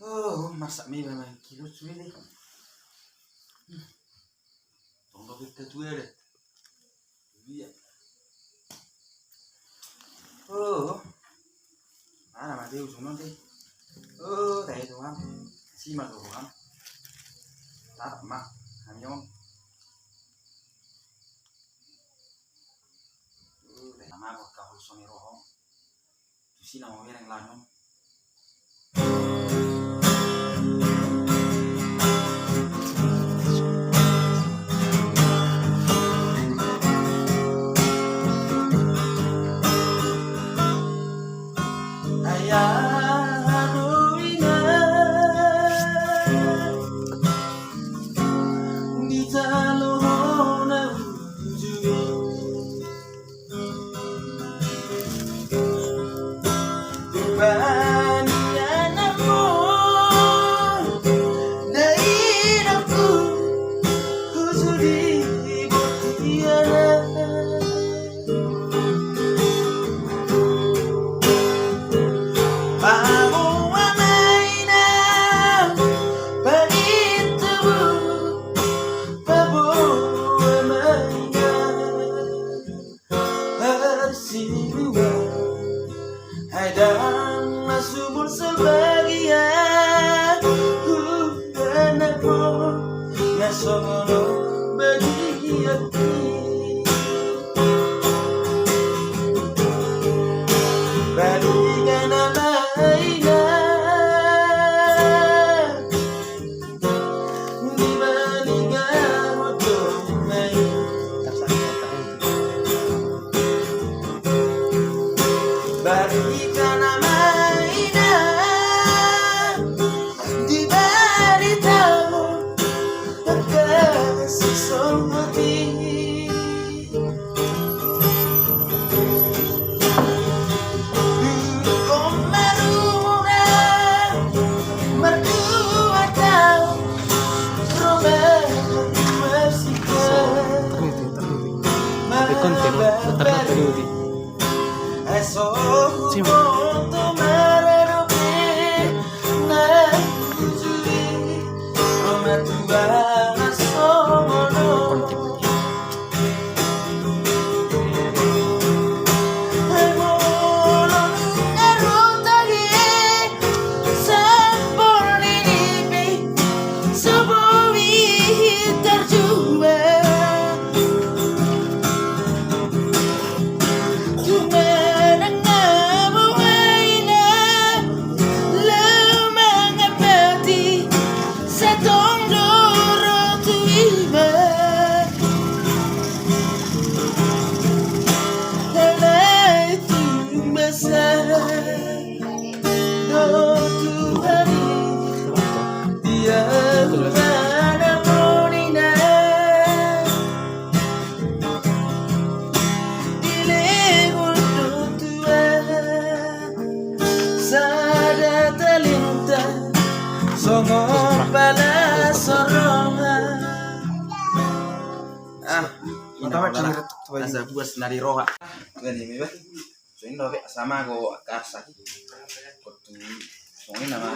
Oh, masak mie memang kilo cuy nih. Tunggu kita tuh deh. Iya. Oh, mana mati ujung nanti. Oh, tadi tuh kan, si mak tuh kan. Tak mak, hanyong. Tadi nama aku kau soni rohong. Tu si nama yang lain. Dan subur sebagian dan aku ngasono bagi hati balikan amaina di balikan waktu main balikan amaina di balik tahu kasih somati komarura mertua tahu romantika terus Asa buas nari roha. Gani meba. So ini sama go akasa. Kotu. So ini nama